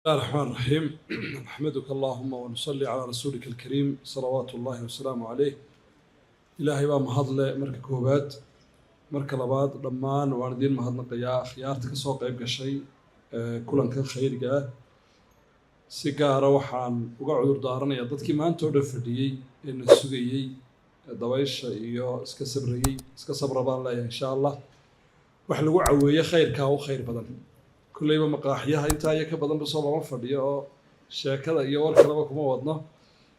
الله الرحمن الرحيم. نحمدك اللهم ونصلي على رسولك الكريم صلوات الله وسلامه عليه. إلهي baa mahadle marka koobaad marka labaad dhammaan waan idiin mahadnaqayaa akhyaarta ka soo qayb gashay kulankan khayriga ah si gaara waxaan uga cudur daaranayaa dadkii maanta oo dhan fadhiyey ee na sugayey dabaysha iyo iska sabra baan leeyahay insha allah wax lagu caweeye khayrkaa u khayr badan kulleyba maqaaxyaha intaa iyo ka badanba soo lama fadhiyo oo sheekada iyo warkalaba kuma wadno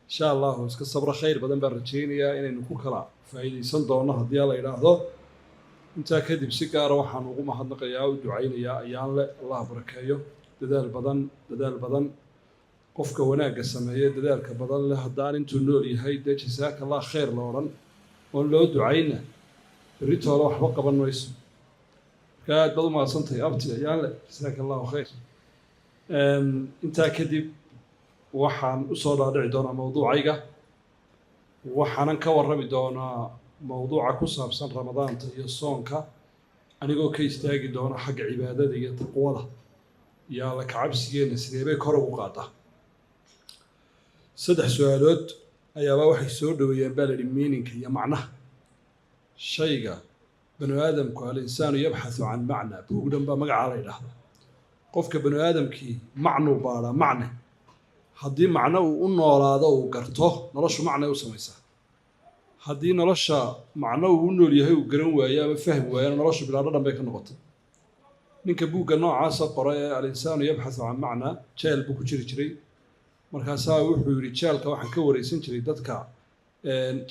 insha allahu iska sabra khayr badan baan rajaynayaa inaynu ku kala faa'iidaysan doono haddii la yidhaahdo intaa kadib si gaara waxaan ugu mahadnaqayaa u ducaynayaa ayaan le allah barakeeyo dadaal badan qofka wanaagga sameeya dadaalka badan leh haddaan intuu nool yahay dee jasaaka allah khayr la odhan oon loo ducayna berritooda waxba qaban mayso aad baad u mahadsantahay abti ayaan le jasaaka allahu khayr intaa kadib waxaan usoo dhaadhici doonaa mawduucayga waxaanan ka warrami doonaa mawduuca ku saabsan ramadaanta iyo soonka anigoo ka istaagi doona xagga cibaadada iyo taqwada iyo alla kacabsigeenna sidee bay kor ugu qaadaa 3 su-aalood ayaaba waxay soo dhaweeyeen baa layidhi miininka iyo macnaha shayga banu aadamku al-insaanu yabxathu can macna buugdhan baa magacaa la yidhaahda qofka banu aadamkii macnuu baadhaa macne haddii macno uu u noolaado uu garto noloshu macnay u samaysaa haddii nolosha macno uu u nool yahay uu garan waayo ama fahmi waayana noloshu bilaadho dhan bay ka noqotay ninka buugga noocaasa qora ee al-insaanu yabxathu can macna jeel buu ku jiri jiray markaasaa wuxuu yidhi jeelka waxaan ka wareysan jiray dadka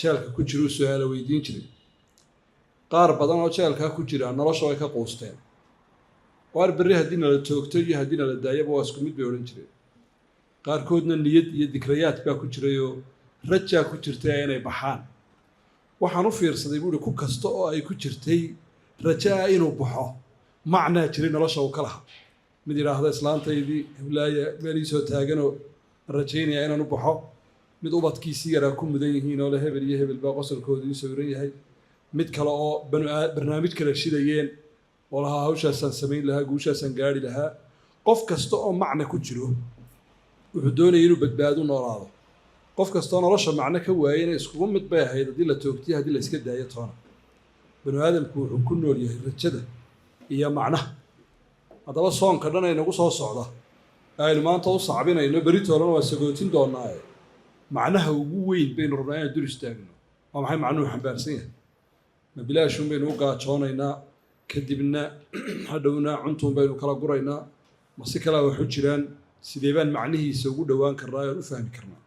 jeelka ku jira u su-aala weydiin jiray qaar badan oo jeelkaa ku jira nolosha way ka quusteen waar berri haddii nala toogto iyo haddii nala daayaba waa isku mid bay odhan jireen qaarkoodna niyad iyo dikrayaad baa ku jirayoo rajaa ku jirtay inay baxaan waxaan u fiirsaday buuhi ku kasta oo ay ku jirtay rajaa inuu baxo macnaa jiray nolosha uu ka laha mid yidhaahda islaantaydii heblaaya meeliisoo taaganoo rajaynaya inaan u baxo mid ubadkiisii yaraa ku mudan yihiin oo le hebel iyo hebel baa qosolkooda ii sawiran yahay mid kale oo barnaamij kala shidayeen oo lahaa hawshaasaan samayn lahaa guushaasaan gaari lahaa qof kasta oo macna ku jiro wuxuu doonaya inuu badbaado noolaado qof kastoo nolosha macno ka waayena iskugu mid bay ahayd haddii la toogtiyo haddii la iska daayo toona banu aadamku wuxuu ku nool yahay rajada iyo macnaha haddaba soonka dhan aynagu soo socda aynu maanta u sacbinayno beritoolana waa sagootin doonaaye macnaha ugu weyn baynu rabnaa inaan dur istaagno waa maxay macnuhu xambaarsan yahay ma bilaashun baynu u gaajoonaynaa kadibna hadhowna cuntuun baynu kala guraynaa ma si kalea waxu jiraan sidee baan macnihiisa ugu dhowaan karnaa oan u fahmi karnaa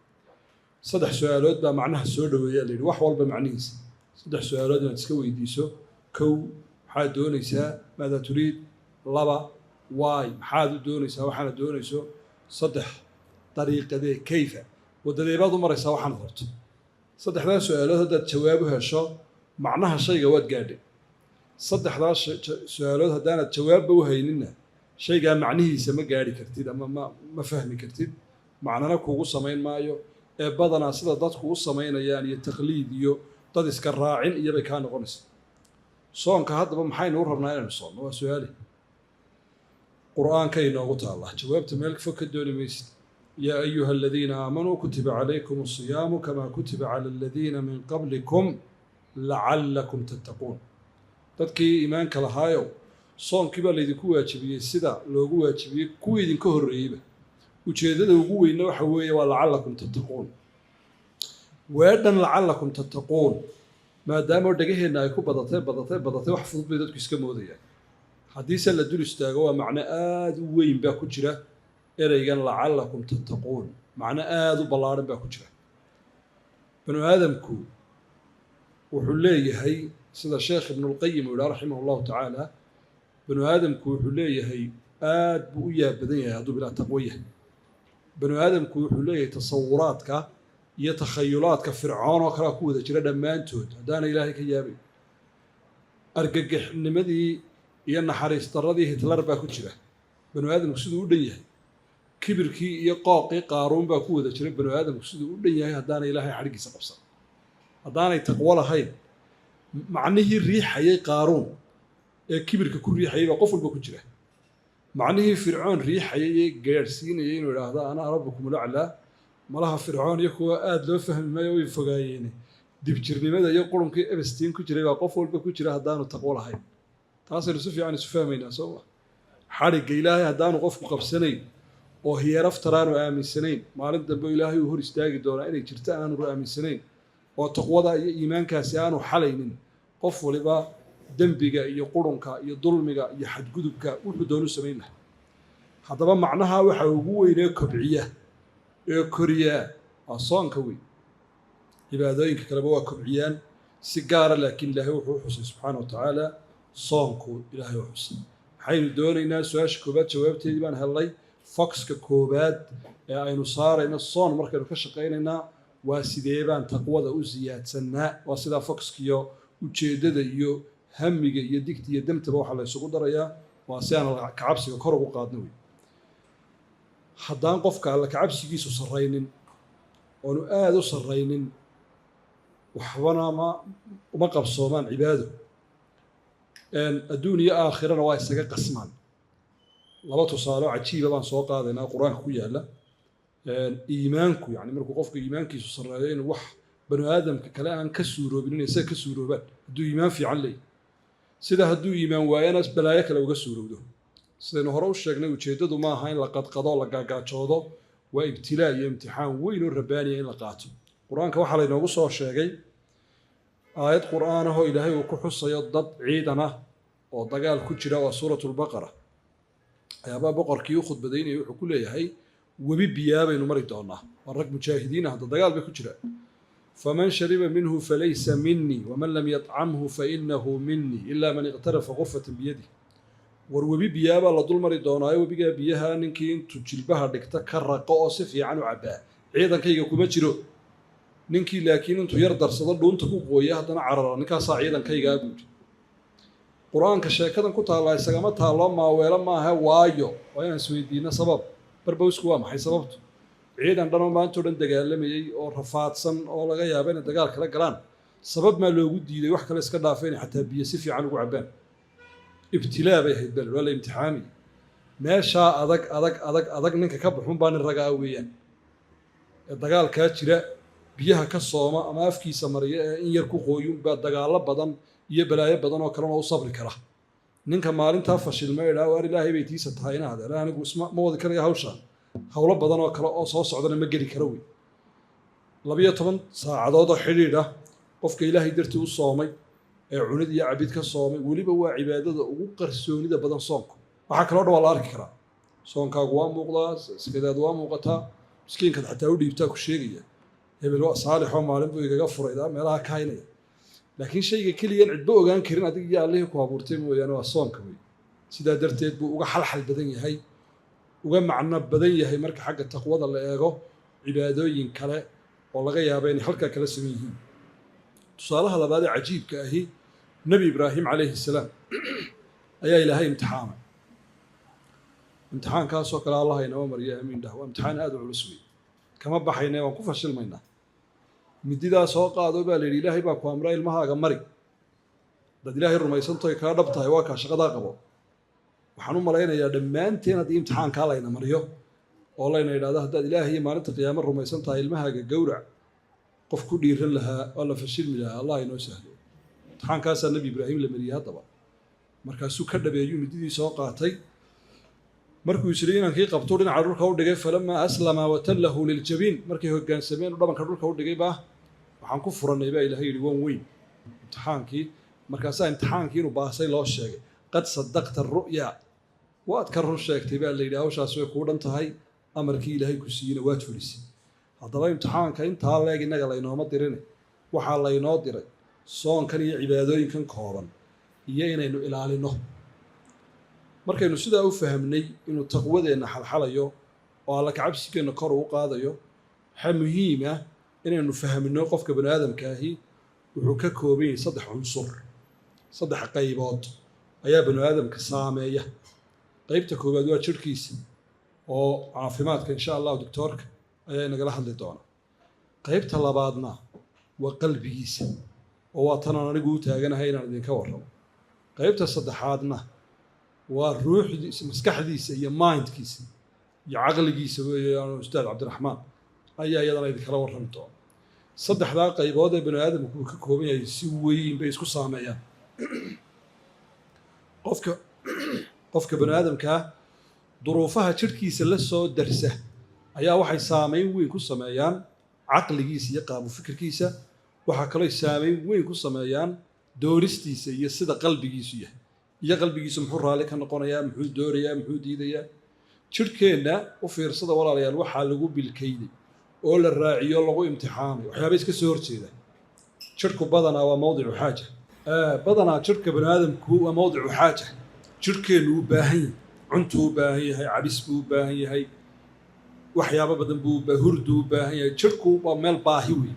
3 su-aalood baa macnaha soo dhaweeyaa la yidhi wax walba macnihiisa 3 su-aalood inaad iska weydiiso 1 maxaad doonaysaa maadaa turiid 2 waay maxaad u doonaysaa waxaana doonayso 3 dariiqadee kayfa waddadeebaad u maraysaa waxaanad horto 3daas su-aalood haddaad jawaab u hesho macnaha shayga waad gaadhay 3daas su-aalood haddaanad jawaabba u hayninna shaygaa macnihiisa ma gaadhi kartid ama ma fahmi kartid macnana kuugu samayn maayo ee badanaa sida dadku u samaynayaan iyo taqliid iyo dad iska raacin iyobay kaa noqonaysa soonka haddaba maxaynu u rabnaa inaynu soonno waa su-aali qur-aanka inoogu taallaa jawaabta meel fog ka dooni maysid yaa ayuha aladiina aamanuu kutiba calaykum asiyaamu kamaa kutiba cala aladiina min qablikum lacallakum tattaquun dadkii iimaanka lahaayow soonkii baa laydinku waajibiyey sida loogu waajibiyey kuwii idinka horreeyeyba ujeeddada ugu weynna waxa weeye waa lacallakum tattaquun weedhan lacallakum tattaquun maadaama dhegaheenna ay ku badatay wax fudud bay dadku iska moodayaan haddiise la dul istaago waa macno aada u weyn baa ku jira ereygan lacallakum tattaquun macno aada u ballaadhan baa ku jira banu aadamku wuxuu leeyahay sida sheekh ibnulqayim uu yidhaha raximah allahu tacaala banu aadamku wuxuu leeyahay aad buu u yaab badan yahay hadduu bilaa taqwo yahay banu aadamku wuxuu leeyahay tasawuraadka iyo takhayulaadka fircoon oo kalea ku wada jira dhammaantood haddaana ilaahay ka yaabay argagixnimadii iyo naxariis darradii hitler baa ku jira banu aadamku siduu u dhan yahay kibirkii iyo qooqii qaaruun baa ku wada jira banu aadamku siduu u dhan yahay haddaana ilaahay xadhiggiisa qabsan haddaanay taqwo lahayn macnihii riixayay qaaruun ee kibirka ku riixayay baa qof walba ku jira macnihii fircoon riixayay gaadhsiinayay inuu idhaahdo anaa rabbukum laclaa malaha fircoon iyo kuwa aada loo fahmi maayo way fogaayeene dibjirnimada iyo qurunkii ebestiin ku jiray baa qof walba ku jira haddaanu taqwo lahayn taasaynu si fiican isu fahmaynaa soo ma xadhigga ilaahay haddaanu qofku qabsanayn oo hiyaraftar aanu aaminsanayn maalin dambe ilaahay uu hor istaagi doonaa inay jirto aanu aaminsanayn oo taqwada iyo iimaankaasi aanu xalaynin qof waliba dembiga iyo qurunka iyo dulmiga iyo xadgudubka wuxuu doonu samayn lahaa haddaba macnaha waxa ugu weynee kobciya ee koriyaa waa soonka weyn cibaadooyinka kaleba waa kobciyaan si gaara laakiin ilaahay wuxuu u xusay subxaana wa tacaala soonku ilaahay u xusay waxaynu doonaynaa su-aasha koobaad jawaabteedii baan helnay foxka koobaad ee aynu saarayno soon markaynu ka shaqaynaynaa waa sidee baan taqwada u siyaadsanaa waa sidaa foxkiyo ujeeddada iyo hamiga iyo digta iyo damtaba waxaa la ysugu darayaa waa si aan kacabsiga kor ugu qaadno wey haddaan qofka alla kacabsigiisu sarraynin oonu aada u sarraynin waxbana uma qabsoomaan cibaado adduun iyo aakhirana waa isaga qasmaan laba tusaalo cajiiba baan soo qaadaynaa qur-aanka ku yaalla iimaanku yani markuu qofka iimaankiisu sarreeyo inuu wax banu aadamka kale aan ka suuroobin inay isaga ka suuroobaan hadduu iimaan fiican leeyahy sida hadduu iimaan waayana balaayo kale uga suurowdo sidaynu hore u sheegnay ujeeddadu ma aha in la qadqado la gaagaajoodo waa ibtilaa iyo imtixaan weyn oo rabbaaniya in la qaato qur-aanka waxaa laynoogu soo sheegay aayad qur'aan ahoo ilaahay uu ku xusayo dad ciidan ah oo dagaal ku jira waa suuratu lbaqara ayaabaa boqorkii u khudbadaynaya wuxuu ku leeyahay webi biyaa baynu mari doonaa waa rag mujaahidiin ah hadda dagaal bay ku jiraan faman shariba minhu falaysa minii waman lam yطcamhu fainahu minii ilaa man iqtarafa gurfatan biyadih war webi biyaabaa la dul mari doonaayo webigaa biyaha ninkii intuu jilbaha dhigta ka raqo oo si fiican u cabbaa ciidankayga kuma jiro ninkii laakiin intuu yar darsado dhuunta ku qooya haddana carara ninkaasaa ciidankaygaa buuri qur-aanka sheekadan ku taallaa isagama taallo maaweelo maaha waayo waa inaan isweydiino sabab barbawsku waa maxay sababtu ciidan dhanoo maantao dhan dagaalamayey oo rafaadsan oo laga yaaba inay dagaal kala galaan sabab maa loogu diiday wax kale iska dhaafa inay xataa biyo si fiican ugu cabbaan ibtilaa bay ahayd bel waa la imtixaamiya meeshaa adag ninka ka baxun baa nin ragaa weeyaan ee dagaalkaa jira biyaha ka sooma ama afkiisa mariya ee in yar ku qooyunbaa dagaallo badan iyo balaayo badan oo kalena u sabri kara ninka maalintaa fashilma idhaa waar ilaahay bay tiisa tahay inaad anigu ma wadi karaya hawshaan howlo badan oo kale oo soo socdana ma geli kara wey 12 saacadood oo xidhiidh ah qofka ilaahay dartii u soomay ee cunid iyo cabid ka soomay weliba waa cibaadada ugu qarsoonida badan soonku waxaa kaloo dhan waa la arki karaa soonkaagu waa muuqdaa iskadaadu waa muuqataa miskiinkaad xataa u dhiibtaa ku sheegaya hebel waa saalixoo maalin buu igaga furaydaa meelaha ka haynaya laakiin shayga keliyan cidba ogaan karin adig iyo allihii ku abuurtay mooyaane waa soonka wey sidaa darteed buu uga xalxal badan yahay uga macno badan yahay marka xagga taqwada la eego cibaadooyin kale oo laga yaaba inay halkaa kala saman yihiin tusaalaha labaad ee cajiibka ahi nebi ibraahim calayhi salaam ayaa ilaahay imtixaamay imtixaankaasoo kale allah inama mariyo aamiin dhah waa imtixaan aada u culus wey kama baxayne waan ku fashilmaynaa mididaa soo qaado baa la yidhi ilaahay baa ku amra ilmahaaga mari haddaad ilaahay rumaysantoy kaa dhab tahay waa kaa shaqadaa qabo waxaan u malaynayaa dhammaanteen haddii imtixaankaa layna mariyo oo layna idhahdo haddaad ilaahay iyo maalinta qiyaamo rumaysan tahay ilmahaaga gowrac qof ku dhiiran lahaa oo la fashilmi lahaa allah inoo sahlo imtixaankaasaa nebi ibraahim la mariyey haddaba markaasuu ka dhabeeyuu mididii soo qaatay markuu isiri inankii qabtuu dhinaca dhulka u dhigay falamaa aslama watallahu liljabiin markay hoggaansameen dhabanka dhulka u dhigay baa waxaan ku furannay baa ilaahay yidhi wan weyn imtixaankii markaasaa imtixaankii inuu baasay loo sheegay qad sadaqta aru'ya waad ka run sheegtay baa la yidhi hawshaas way kuu dhan tahay amarkii ilaahay ku siiyeyna waad fulisay haddaba imtixaanka intaa leeg innaga laynooma dirine waxaa laynoo diray soonkan iyo cibaadooyinkan kooban iyo inaynu ilaalino markaynu sidaa u fahamnay inuu taqwadeenna xalxalayo oo alla kacabsigeenna kor uu qaadayo waxaa muhiim ah inaynu fahmino qofka bani aadamkaahi wuxuu ka kooban yahay 3 cunsur 3 qaybood ayaa bani aadamka saameeya qaybta koowaad waa jirhkiisa oo caafimaadka insha allahu doctoorka ayaa inagala hadli doona qaybta labaadna waa qalbigiisa oo waa tanaan anigu u taaganahay inaan idinka warramo qaybta saddexaadna والروح مسكح ديس هي مايند كيس يعقل كيس أستاذ عبد الرحمن أي أيضا يذكر ورمته صدح ذا قيبوده بني آدم كومي يسوي بيسكو صامية qofka bani aadamka duruufaha jirkiisa la soo darsa ayaa waxay saameyn weyn ku sameeyaan caqligiisa iyo qaab fikirkiisa waxa kale oo saameyn weyn ku sameeyaan dooristiisa iyo sida qalbigiisu yahay iyo qalbigiisu muxuu raali ka noqonayaa muxuu doorayaa muxuu diidayaa jirkeena u fiirsada walaalayaal waxa lagu bilkayday oo la raaciyo lagu imtixaamay waxyaabo iska soo horjeeda jirku badanaa waa mawdicu xaaja badanaa jirka bani aadamku waa mawdicu xaaja jirkeenu u baahan yahay cuntu u baahan yahay cabis buu u baahan yahay waxyaabo badan buu hurdu u baahan yahay jirku waa meel baahi wey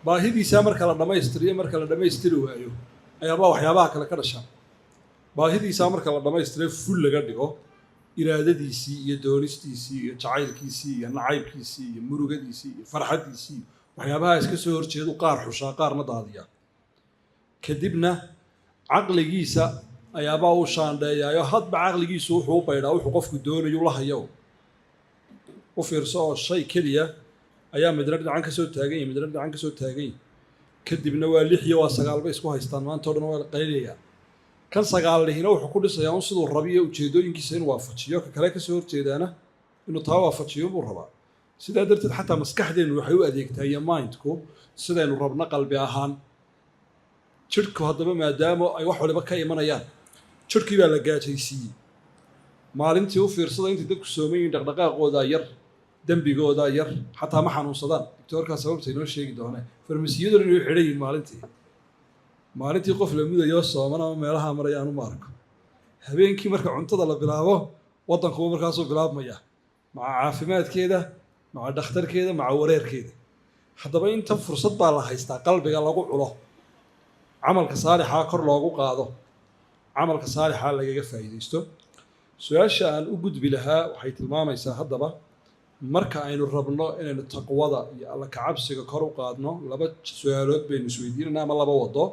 baahidiisa marka la dhamaystiriyo marka la dhamaystiri waayo ayaaba waxyaabaha kale ka dhashaan baahidiisa marka la dhamaystiriyo ful laga dhigo iraadadiisii iyo doonistiisii iyo jacaylkiisii iyo nacaybkiisii iyo murugadiisii iyo farxadiisii waxyaabaha iska soo horjeedu qaar xushaa qaarna daadiya kadibna caqligiisa ayaabaa uu shaandheeyaayo hadba caqligiisu wuxuu u baydhaa wuxuu qofku doonayo la hayo u fiirso oo shay keliya ayaa midna dhinacan ka soo taagan yahay midna dhinacan ka soo taagan yahay kadibna waa 6 iyo waa 9 bay isku haystaan maanta oo dhan waa qayliyaa kan 9 lihina wuxuu ku dhisayaa un siduu rabiyo ujeedooyinkiisa inuu waafajiyo ka kale ka soo horjeedaana inuu taa waafajiyo buu rabaa sidaa darteed xataa maskaxdeenu waxay u adeegtaa iyo mindku sidaynu rabno qalbi ahaan jirku haddaba maadaama ay wax waliba ka imanayaan jirkii baa la gaajaysiiyey maalintii u fiirsada intii dadku soomayin dhaqdhaqaaqooda yar dembigooda yar xataa ma xanuunsadaan doctorka sababta inoo sheegi doonaa farmasiyaduna inay xidhan yihiin maalintii qof la mudayo sooman ama meelaha marayaan uma arko habeenkii marka cuntada la bilaabo waddankuba markaasuu bilaabmaya maca caafimaadkeeda maca dhakhtarkeeda maca wareerkeeda haddaba inta fursad baa la haystaa qalbiga lagu culo camalka saalixaa kor loogu qaado camalka saalixaa lagaga faa'iidaysto su-aasha aan u gudbi lahaa waxay tilmaamaysaa haddaba marka aynu rabno inaynu taqwada iyo alla kacabsiga kor u qaadno laba su-aalood baynu isweydiinanaa ama laba wado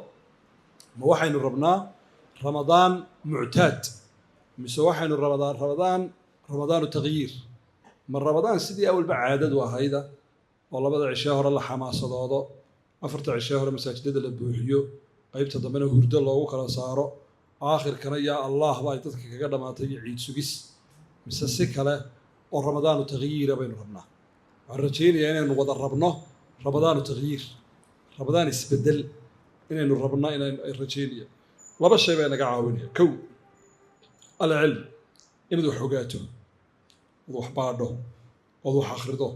ma waxaynu rabnaa ramadaan muctaad mise waxaynu ramadaanu tagyiir ma ramadaan sidii awalba caadadu ahayda oo labada cishee hore la xamaasadoodo afarta cishee hore masaajidada la buuxiyo qaybta dambena hurdo loogu kala saaro aakhirkana yaa allah ba ay dadka kaga dhamaatay iyo ciid sugis mise si kale oo ramadaanu tagyiira baynu rabnaa waxaan rajaynayaa inaynu wada rabno ramadaanu tagyiir ramadaan isbedel inaynu rabno inaynu rajaynaya laba shay baa naga caawinaya kow alcilm inaad wax ogaato ood wax baadho ood wax akhrido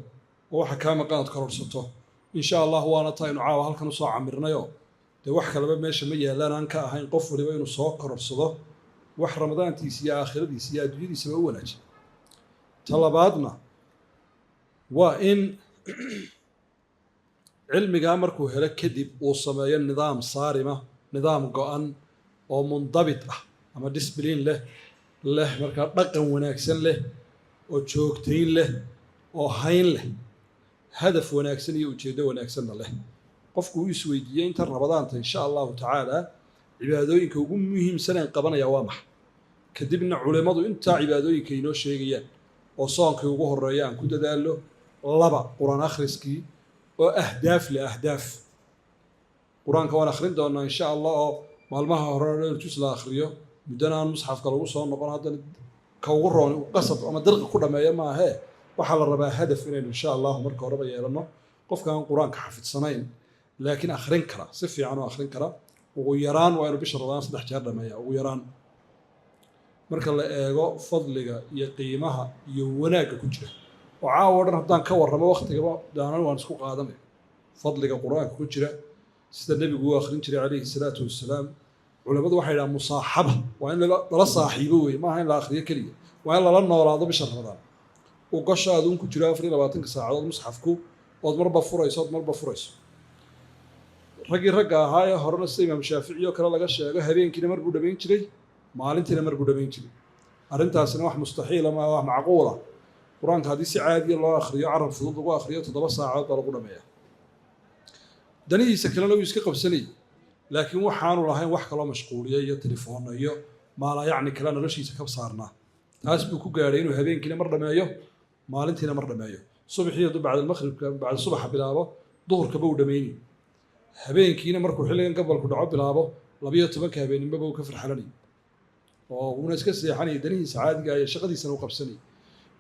oo waxa kaa maqan aad kororsato insha allah waana taaynu caawa halkan usoo camirnayo dee wax kaleba meesha ma yaalaan aan ka ahayn qof waliba inuu soo kororsado wax ramadaantiisa iyo aakhiradiisa iyo adduunyadiisaba u wanaajiya ta labaadna waa in cilmigaa markuu helo kadib uu sameeyo nidaam saarima nidaam go-an oo mundabit ah ama disbliin leh markaa dhaqan wanaagsan leh oo joogtayn leh oo hayn leh hadaf wanaagsan iyo ujeeddo wanaagsanna leh qofku uu isweydiiyey inta ramadaanta insha allahu tacaala cibaadooyinka ugu muhiimsan aan qabanaya waa maxay kadibna culimmadu intaa cibaadooyinka inoo sheegayaan oo soonkii ugu horeeya aan ku dadaallo laba qur-aan akhriskii oo ahdaaf qur-aanka waan akhrin doonaa insha allah oo maalmaha hore dhowr juz la akhriyo muddana aan musxafka lagu soo noqon haddana ka ugu roon qasab ama dirqi ku dhameeya maahee waxaa la rabaa hadaf inaynu insha allahu marka horeba yeelanno qofka aan qur-aanka xafidsanayn laakiin akhrin kara si fiican oo akhrin kara ugu yaraan waa inuu bisha ramadaan 3 jeer dhameeya ugu yaraan marka la eego fadliga iyo qiimaha iyo wanaagga ku jira oo caawa dhan haddaan ka warramo waqtigaba daanan waan isku qaadanay fadliga qur-aanka ku jira sida nebigu uu akhrin jiray calayhi salaatu wassalaam culimmadu waxay yidhahaan musaaxaba waa in lala saaxiibo weeye maaha in la akhriyo keliya waa in lala noolaado bisha ramadaan uu gasho aduun ku jiro 24 saacadood musxafku ood marba furayso raggii ragga ahaa ee horena sida imaam shaafici oo kale laga sheego habeenkiina mar buu dhamayn jiray maalintiina mar buu dhamayn jiray arrintaasina wax mustaxiila ma wax macquula qur-aanka haddii si caadiya loo akhriyo carab fudud lagu akhriyo 7 saacadood baa lagu dhameeyaa danihiisa kalena wuu iska qabsanayay laakiin waxaanu lahayn wax kaloo mashquuliya iyo telefoona iyo ما لا يعني كلا نرشي سكب صارنا تاسبو كوجارين وهبين كنا مرة مايو مالنتينا مرة مايو صبح يدو بعد المغرب بعد الصبح بلابه ظهر كبو دميني هبين كنا مركو حلين قبل كنا بلابه لبيه تبك هبين بابو كفر حلني وناس كسي حني دني سعاد جاي شقدي سنة وقبسني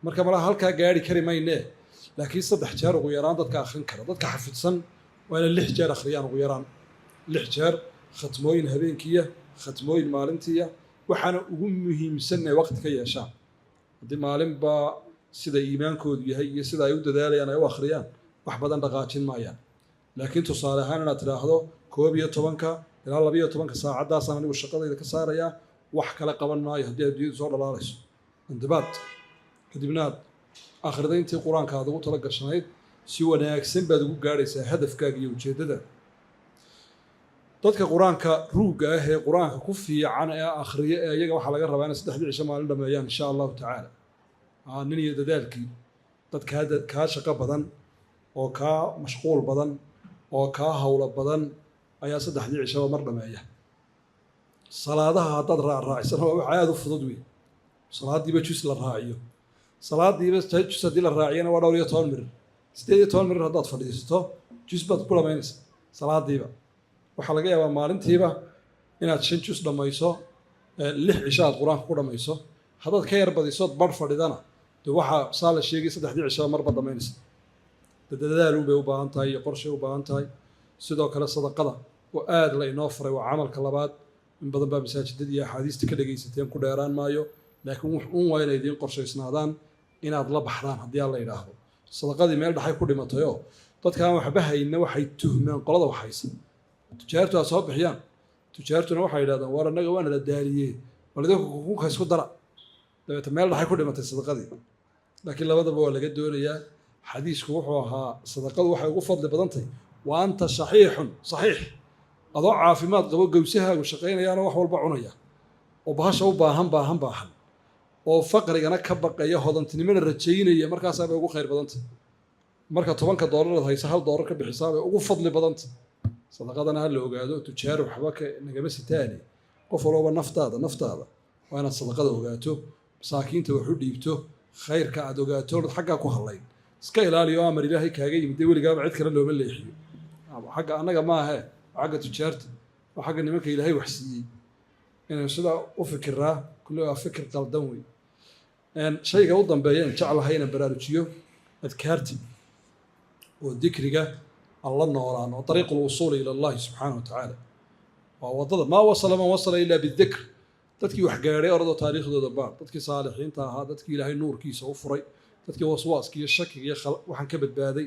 مركب الله هلكا جاري كريمين لكن صدح جار وغيران ضدك آخرين كره ضدك حفظ وأنا اللي حجار آخريان وغيران اللي حجار ختموين هبين كيا ختموين مالنتيا وحنا أمهم سنة وقت كي شام دي مالن با سيدا إيمان كود يهي سيدا يود ذالي أنا وآخريان وحبدان دقاتين مايان لكن تصالحان أنا تلاحظوا كوبية طبنكا إلى الله بيه طبنكا ساعة داسان أنا والشقة إذا كساريا وحكى لقبنا يهدي يدي زور الله ليش انضباط كدبنات آخر دين تي القرآن كهذا وتلقى شنايد سوى ناكسن بدو جاريسة هدف كاجي وجدده dadka quraanka ruuga ah ee quraanka ku fiican ee akhriya iyaga waxa laga rabaa in 3 cisho maalin dhameeyaan insha Allah ta'ala nin iyo dadaalkii dadka ka shaqo badan oo ka mashquul badan oo ka hawlo badan ayaa 3 cisho mar dhameeya salaadaha dad raacsan waa aad u fudud weey salaadiiba jus la raaciyo salaadiiba jus hadii la raaciyana waa dhowr iyo 10 mir 18 mir haddaad fadhiisato jus baad ku lameynaysaa salaadiiba waxaa laga yaabaa maalintiiba inaad 5 jus dhamayso 6 cisho aad quraanka ku dhamayso haddaad ka yar badiso bar fadhidana dee waxa saala sheegay 3 cisho marba dhamaynaysa dadaal bay u baahan tahay qorshe u baahan tahay sidoo kale sadaqada oo aad la inoo faray waa amalka labaad in badan baa masaajidada iyo axaadiista ka dhageysateen ku dheeraan maayo laakiin wuxuu waa inay idin qorshaysnaadaan inaad la baxdaan haddii aan la yidhaahdo sadaqadii meel dhaxay ku dhimatayoo dadkaan waxba hayna waxay tuhmeen qolada waxaysan tujaartu waa soo bixiyaan tujaartuna waxay yidhahdaan war annaga waana la daaliyey walidinku kukunka isku dara dabeeta meel dhaxay ku dhimatay sadaqadii laakiin labadaba waa laga doonayaa xadiisku wuxuu ahaa sadaqadu waxay ugu fadli badan tahay wa anta saxiixun saxiix adoo caafimaad qabo gowsahaagu shaqaynayaana wax walba cunaya oo bahasha u baahan oo faqrigana ka baqaya hodantinimada rajaynaya markaasaa bay ugu khayr badanta marka $10 haysa $1 ka bixisaa bay ugu fadli badanta sadaqadana ha la ogaado tujaar waxba ka nagama sitaani qof walba naftaada waa inaad sadaqada ogaato masaakiinta wax u dhiibto khayrka aad ogaato xagga ku halayn iska ilaaliyo amar ilaahay kaaga yimid weligaaba cid kale looma leexiyo xagga annaga ma aha xagga tujaarta waa xagga nimanka ilaahay wax siiyey inaan sidaa u fikiraa kulli waa fikir qaldan wey shayga u dambeeya in jeclahay inaan baraarujiyo adkaarti oo dikriga alla noolaan oo dariiqul wusuul ila allahi subxaanahu watacaala waa waddada maa wasala man wasala ilaa bidikr dadkii wax gaadhay oradoo taariikhdooda baar dadkii saalixiinta ahaa dadkii ilaahay nuurkiisa u furay dadkii waswaaska iyo shakiga iyo waxaan ka badbaaday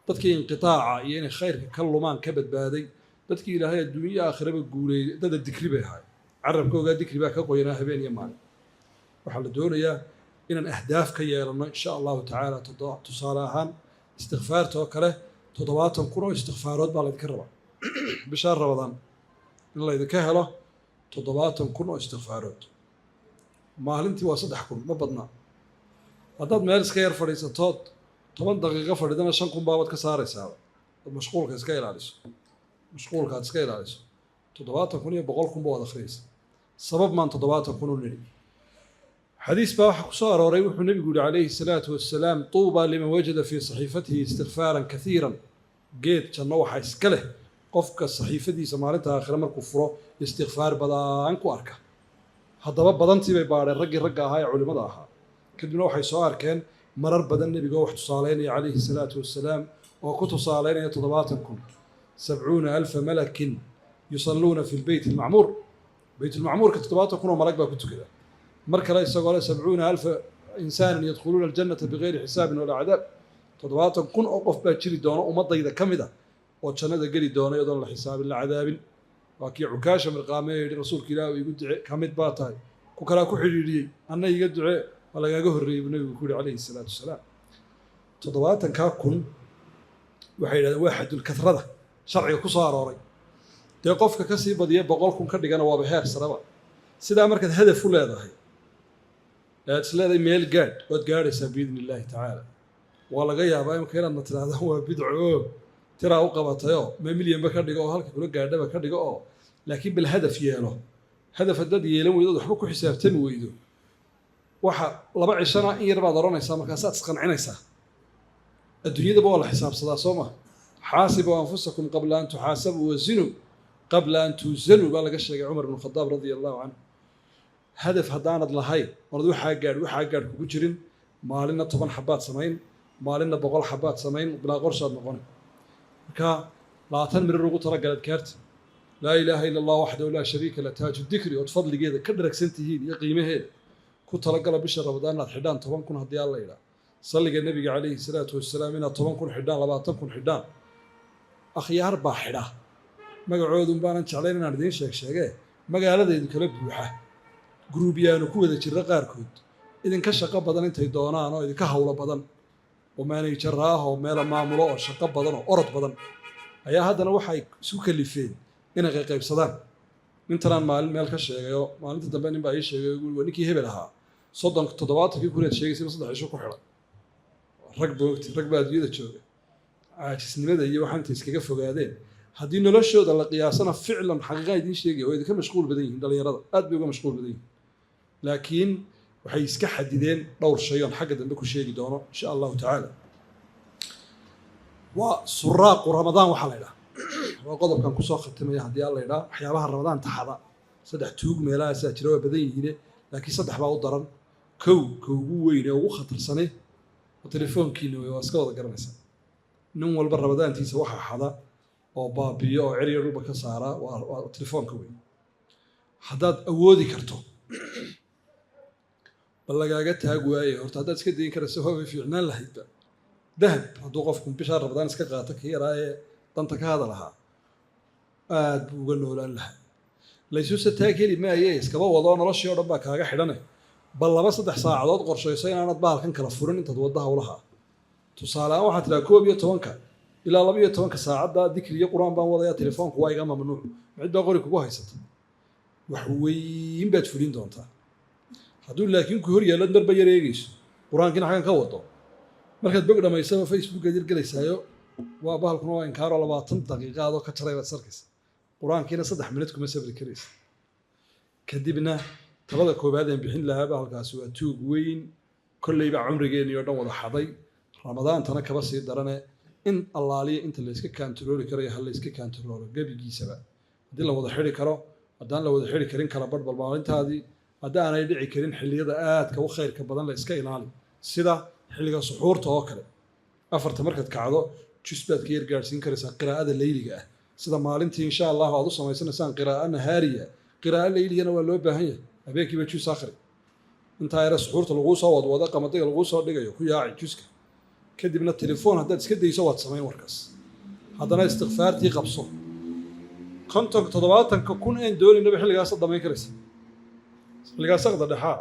dadkii inqitaaca iyo inay khayrka ka lumaan ka badbaaday dadkii ilaahay adduunyo iyo aakhiraba guuleeyay dada dikri bay ahaay carabkoogaa dikri baa ka qoyanaa habeen iyo maalin waxaa la doonayaa inaan ahdaaf ka yeelano insha allahu tacaala tusaale ahaan istikfaarta oo kale 70 kun oo istikfaarood baa laydinka rabaa bishaa rabadaan in laydinka helo 70 kun oo istikfaarood maalintii waa 3 kun ma badnaa haddaad meel iska yar fadhiisatood 10 daqiiqo fadhidana 5 kun baabaad ka saaraysaa mashquulka iska ilaaliso mashquulkaad iska ilaaliso 70 kun iyo 100 kun baad akhriyaysa sabab maan 70 kun u nidhi حديث بقى صار وريوح النبي يقول عليه الصلاة والسلام طوبى لمن وجد في صحيفته استغفارا كثيرا جيت كان نوحة إسكاله قفك الصحيفة دي سمارتها آخر مرة كفره استغفار بدان كواركا هذا بدنتي ببار الرجع هاي علماء ضاها كل نوحة صار كان مرر بدن النبي جوح تصالين عليه الصلاة والسلام وكتب صالين يتضباطكم 70,000 ملك يصلون في البيت المعمور بيت المعمور كتضباطكم وملك بقى كنت كذا مركز رئيس قال 70,000 إنسان يدخلون الجنة بغير حساب ولا عذاب تضباطا كن أوقف باكري دونا ومضى إذا كمدا وتشنده قلي دونا يدون الحساب إلا عذاب وكي عكاشة من القامة رسول كلا ويقول كمد باتاي كوكلا كحريري أنا يقدع ولا يقهري النبي يقول عليه الصلاة والسلام تضباطا كاكن واحد الكثرة شرعي كصار وري تيقفك كسي بديه بقولكم كردي أنا وابهار سرابا سيدا مركز هدف ولا هذا تسلادي ميل قاد وتقارس بإذن الله تعالى والله جاي أبايم كيرا نتلا هذا هو بدعوه ترى أوقبته ما مليون بكردقة هالك كل قاعدة بكردقة لكن بالهدف ياله hadaf haddaad yeelan weydo waxba ku xisaabtami weydo waxa laba cishana in yar baad oranaysaa markaasaad isqancinaysaa adduunyadaba waa la xisaabsadaa soo ma xaasibuu anfusakum qabla an tuxaasabuu wazinuu qabla an tuuzanuu baa laga sheegay cumar ibn khadaab radia allahu canhu hadaf haddaanad lahayn oonad waxaa gaadh kugu jirin maalinna 10 xabaad samayn maalinna 100 xabaad samayn bilaa qorshaad noqonay marka 20 mirir ugu talagal adkaarta laa ilaaha ila allah waxdahu laa shariika la taaju dikri ood fadligeeda ka dharagsan tihiin iyo qiimaheeda ku talagala bisha ramadaan inaad xidhaan 10 kun haddii alla yidhaa salliga nebiga calayhi salaatu wasalaam inaad 10 kun xidhaan 20 kun xidhaan akhyaar baa xidha magacoodun baanan jeclayn inaan idiin sheegee magaaladeedu kala buuxa guruubyaanu ku wada jirra qaarkood idinka shaqo badan intay doonaan oo idinka hawlo badan oo maanayjarra ah oo meela maamulo oo shaqo badan oo orod badan ayaa haddana waxay isu kalifeen inay qaybsadaan intanaan maalin meel ka sheegayo maalinta dambe nin baa ii sheegay waa ninkii hebel ahaa 70 kuneed sheegaysay 3 cisho ku xidhay rag baa adduunyada jooga caajisnimada iyo waxaan inta iskaga fogaadeen haddii noloshooda la qiyaasana ficlan xaqiiqa idiin sheegaya oo idinka mashquul badan yihiin dhalinyarada aad bay uga mashquul badan yihiin laakiin waxay iska xadideen dhowr shay oon xagga dambe ku sheegi doono insha allahu tacaala waa suraaqu ramadaan waxaa la ydhaha waa qodobkan kusoo khatimaya haddii alla ydhaa waxyaabaha ramadaan taxada 3 tuug meelahaasaa jira waa badan yihiine laakiin 3 baa u daran ka ugu weyn ee ugu khatarsane telefoonkiina wey waa iska wada garanaysaa nin walba ramadaantiisa waxaa xada oo baabiyo oo ceriya dhulba ka saara waa telefoonka weyn haddaad awoodi karto bal lagaaga taag waaye horta haddaad iska dayin karayso hoobay fiicnaan lahaydba dahab hadduu qofku bishaa ramadaan iska qaato ka yaraa ee danta ka hada lahaa aad buu uga noolaan lahaa laysuusa taag heli maaye iskaba wadoo noloshii oo dhan baa kaaga xidhane bal 2-3 saacadood qorshayso inaanad bahalkan kala furin intaad wadda hawlaha tusaaleaan waxaad tidhaha 11 ilaa 12 saacadda dikri iyo qur-aan baan wadayaa telefoonku waa iga mamnuuc cid baa qori kugu haysata wax weyn baad fulin doontaa hadduu laakiin ku hor yaallad marba yar eegayso qur-aankiina xaggan ka wado markaad bog dhammaysaba facebookaad yargelaysaayo waa bahalkuna waa inkaaro 20 daqiiqaadoo ka jaray baad sarkaysa qur-aankiina 3 minut kuma sabri karaysa kadibna talada koobaad aan bixin lahaa bahalkaasi waa tuug weyn kollayba cumrigeennii oo dhan wada xaday ramadaantana kaba sii darane in allaaliya inta la iska kaantarooli karayo ha la iska kaantaroolo gebigiisaba haddii la wada xidhi karo haddaan la wada xidhi karin kala badhbal maalintaadii haddaanay dhici karin xilliyada aadka u khayrka badan la iska ilaali sida xilliga suxuurta oo kale 4 markaad kacdo jus baad ka yar gaadhsiin karaysaa qiraa'ada leyliga ah sida maalintii insha allahu aad u samaysanaysaan qiraa'o nahaariya qiraa'o leyliyana waa loo baahan yahay habeenkiiba jus akhri intaa yara suxuurta laguu soo wadwado qamadiga laguu soo dhigayo ku yaaci juska kadibna telefoon haddaad iska dayso waad samayn warkaas haddana istikfaartii qabso 50-70 kun een dooninaba xilligaasa damayn karaysa xilligaas aqda dhexaa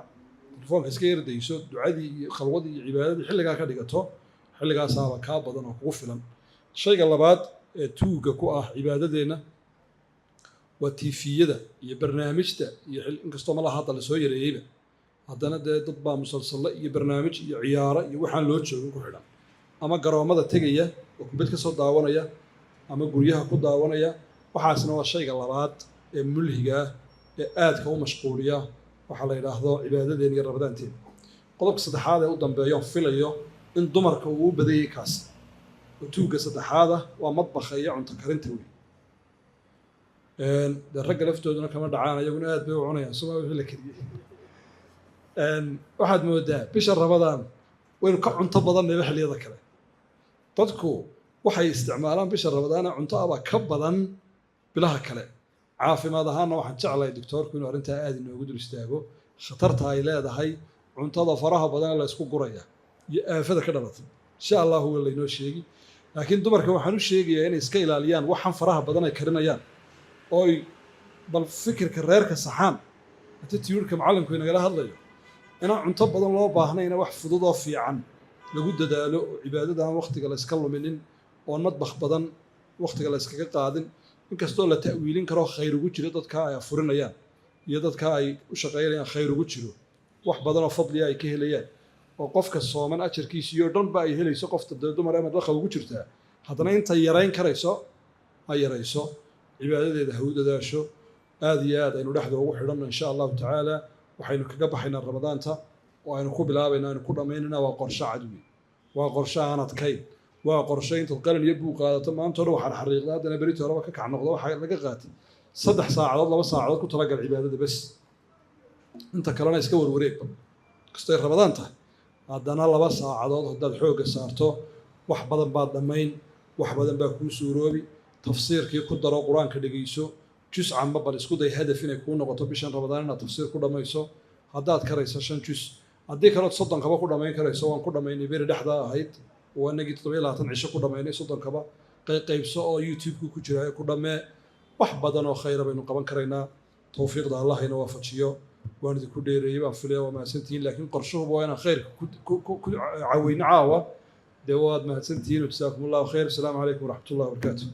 telefoonka iska yar dayso ducadii iyo khalwadii iyo cibaadadii xilligaa ka dhigato xilligaasaaba kaa badan oo kugu filan shayga labaad ee tuuga ku ah cibaadadeenna waa tiifiyada iyo barnaamijta iyo inkastoo malaha hadda la soo yareeyeyba haddana dee dad baa musalsalle iyo barnaamij iyo ciyaaro iyo waxaan loo joogin ku xidhan ama garoommada tegaya oo kubad ka soo daawanaya ama guryaha ku daawanaya waxaasna waa shayga labaad ee mulhiga ah ee aadka u mashquuliya waxaa la yidhaahdo cibaadadeen iyo ramadaanteen qodobka saddexaad ee u dambeeyo filayo in dumarka uu u badayay kaas oo tuugga saddexaad ah waa madbakha iyo cunto karinta wey dee ragga laftooduna kama dhacaan iyaguna aad bay u cunayaan suma wixii la kariyey waxaad moodaa bisha ramadaan waynu ka cunto badannayba xilliyada kale dadku waxay isticmaalaan bisha ramadaana cunto abaa ka badan bilaha kale caafimaad ahaanna waxaan jeclahay doctoorku inuu arrintaa aad inoogu dul istaago khatarta ay leedahay cuntada faraha badan la isku guraya iyo aafada ka dhalatay insha allahu waa laynoo sheegi laakiin dumarka waxaan u sheegayaa inay iska ilaaliyaan waxaan faraha badan ay karinayaan ooy bal fikirka reerka saxaan attitude-ka macalinku inagala hadlayo inaan cunto badan loo baahnayna wax fudud oo fiican lagu dadaalo oo cibaadadan wakhtiga la iska luminin oon madbakh badan wakhtiga la iskaga qaadin inkastoo la ta'wiilin karo khayr ugu jiro dadka ay afurinayaan iyo dadka ay u shaqaynayaan khayr ugu jiro wax badan oo fadliya ay ka helayaan oo qofka sooman ajarkiisiyo dhanba ay helayso qofta dee dumar ee madbakha ugu jirtaa haddana intay yarayn karayso ha yarayso cibaadadeeda ha u dadaasho آد إنه لحظة وحرنا إن شاء الله تعالى وحين كجبحنا رمضان تا وأنا كوبلا بينا أنا كل ميننا وقرشة عدوي وقرشة أنا تكيد وقرشين تلقين يبوا قادة تمام تروح على الحريق هذا أنا بريت أروح كعن نقضة وحاجة لقات صدح ساعة الله بس ساعة كنت راجع العبادة بس أنت كلنا يسكور وريق كستير رمضان تا هذانا الله بس ساعة هذا الحوق صارته وحبذا بعد لمين وحبذا بكون سوروبي تفسير كي قدر القرآن كدقيسو جزء عن بابا الاسكود أي هدف إنه يكون نقطة بيشان رمضان إن تفسير كل ما يسوى هذا كريسة شن جزء هذيك كانت صدق كبا كل ما ينكر يسوى كل ما ينبير دحدا هيد وأنا جيت طويلة تنعيش كل ما يني صدق كبا قيب سو يوتيوب كوجرا كل ما وحبذا وخير بينو قبان كرينا توفيق ده الله ينوافق شيء وأنا ذكر ديري بنفلي وما سنتين لكن قرشوه بوينا خير عوين عاوة دواد ما سنتين وجزاكم الله خير السلام عليكم ورحمة الله وبركاته